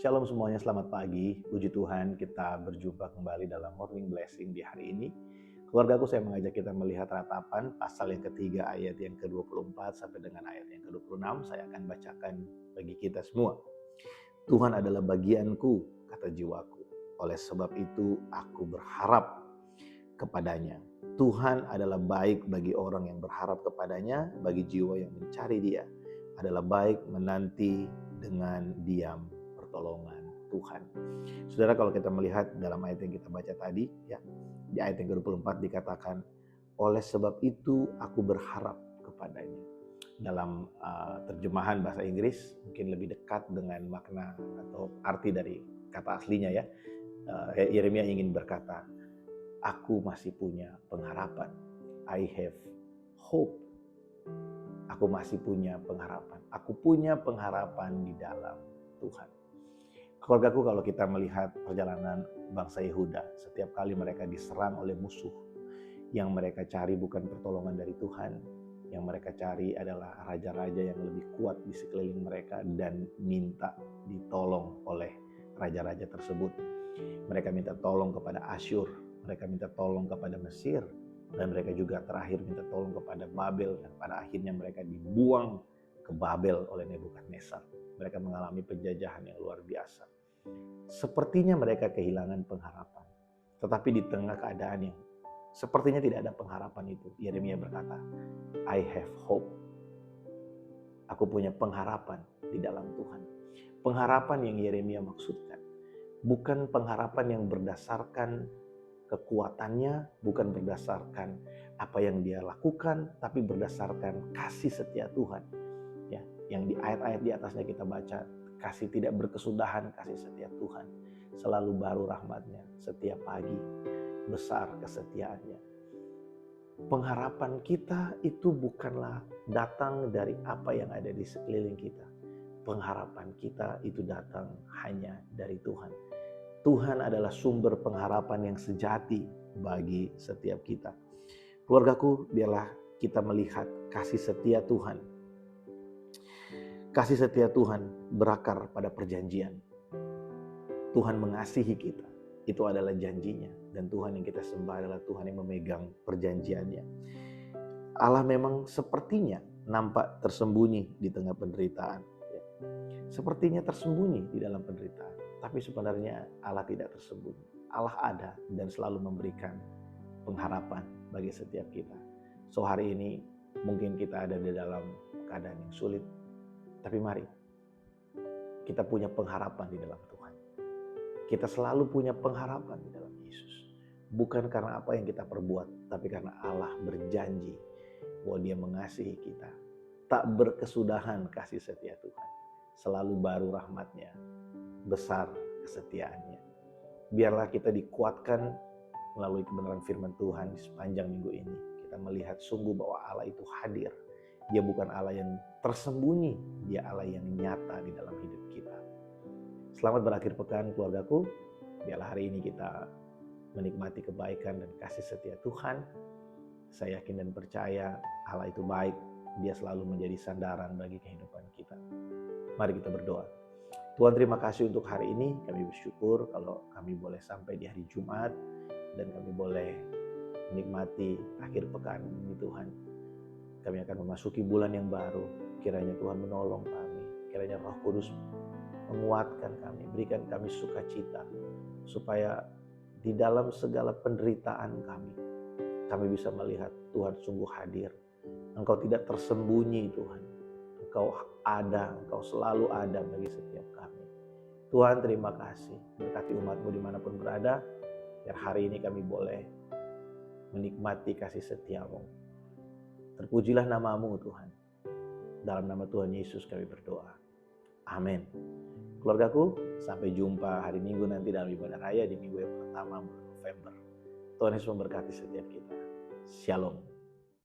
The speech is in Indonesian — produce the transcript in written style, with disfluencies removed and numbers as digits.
Shalom semuanya, selamat pagi. Puji Tuhan, kita berjumpa kembali dalam Morning Blessing di hari ini. Keluargaku, saya mengajak kita melihat ratapan pasal yang ketiga ayat yang ke-24 sampai dengan ayat yang ke-26. Saya akan bacakan bagi kita semua. Tuhan adalah bagianku, kata jiwaku. Oleh sebab itu aku berharap kepadanya. Tuhan adalah baik bagi orang yang berharap kepadanya, bagi jiwa yang mencari Dia. Adalah baik menanti dengan diam pertolongan Tuhan. Saudara, kalau kita melihat dalam ayat yang kita baca tadi, ya, di ayat yang ke-24 dikatakan, oleh sebab itu aku berharap kepadanya. Dalam terjemahan bahasa Inggris mungkin lebih dekat dengan makna atau arti dari kata aslinya, ya. Yeremia ingin berkata, aku masih punya pengharapan. I have hope. Aku masih punya pengharapan. Aku punya pengharapan di dalam Tuhan. Keluargaku, kalau kita melihat perjalanan bangsa Yehuda, setiap kali mereka diserang oleh musuh, yang mereka cari bukan pertolongan dari Tuhan, yang mereka cari adalah raja-raja yang lebih kuat di sekeliling mereka dan minta ditolong oleh raja-raja tersebut. Mereka minta tolong kepada Asyur, mereka minta tolong kepada Mesir, dan mereka juga terakhir minta tolong kepada Babel, dan pada akhirnya mereka dibuang ke Babel oleh Nebukadnezar. Mereka mengalami penjajahan yang luar biasa. Sepertinya mereka kehilangan pengharapan. Tetapi di tengah keadaan yang sepertinya tidak ada pengharapan itu, Yeremia berkata, I have hope. Aku punya pengharapan di dalam Tuhan. Pengharapan yang Yeremia maksudkan bukan pengharapan yang berdasarkan kekuatannya, bukan berdasarkan apa yang dia lakukan, tapi berdasarkan kasih setia Tuhan. Ya, yang di ayat-ayat di atasnya kita baca, kasih tidak berkesudahan, kasih setia Tuhan selalu baru rahmatnya setiap pagi, besar kesetiaannya. Pengharapan kita itu bukanlah datang dari apa yang ada di sekeliling kita. Pengharapan kita itu datang hanya dari Tuhan. Tuhan adalah sumber pengharapan yang sejati bagi setiap kita. Keluargaku, biarlah kita melihat kasih setia Tuhan. Kasih setia Tuhan berakar pada perjanjian. Tuhan mengasihi kita, itu adalah janjinya. Dan Tuhan yang kita sembah adalah Tuhan yang memegang perjanjiannya. Allah memang sepertinya nampak tersembunyi di tengah penderitaan. Sepertinya tersembunyi di dalam penderitaan. Tapi sebenarnya Allah tidak tersembunyi. Allah ada dan selalu memberikan pengharapan bagi setiap kita. So hari ini mungkin kita ada di dalam keadaan yang sulit. Tapi mari kita punya pengharapan di dalam Tuhan. Kita selalu punya pengharapan di dalam Yesus. Bukan karena apa yang kita perbuat, tapi karena Allah berjanji bahwa Dia mengasihi kita. Tak berkesudahan kasih setia Tuhan. Selalu baru rahmatnya, besar kesetiaannya. Biarlah kita dikuatkan melalui kebenaran firman Tuhan di sepanjang minggu ini. Kita melihat sungguh bahwa Allah itu hadir. Dia bukan Allah yang tersembunyi, Dia Allah yang nyata di dalam hidup kita. Selamat berakhir pekan, keluargaku. Biarlah hari ini kita menikmati kebaikan dan kasih setia Tuhan. Saya yakin dan percaya Allah itu baik. Dia selalu menjadi sandaran bagi kehidupan kita. Mari kita berdoa. Tuhan, terima kasih untuk hari ini. Kami bersyukur kalau kami boleh sampai di hari Jumat dan kami boleh menikmati akhir pekan ini, Tuhan. Kami akan memasuki bulan yang baru. Kiranya Tuhan menolong kami. Kiranya Roh Kudus menguatkan kami, berikan kami sukacita supaya di dalam segala penderitaan kami bisa melihat Tuhan sungguh hadir. Engkau tidak tersembunyi, Tuhan. Engkau ada, Engkau selalu ada bagi setiap kami. Tuhan, terima kasih. Berkati umat-Mu dimanapun berada, biar hari ini kami boleh menikmati kasih setia-Mu. Terpujilah nama-Mu, Tuhan. Dalam nama Tuhan Yesus kami berdoa. Amin. Keluargaku, sampai jumpa hari Minggu nanti dalam ibadah raya di minggu yang pertama bulan November. Tuhan Yesus memberkati setiap kita. Shalom.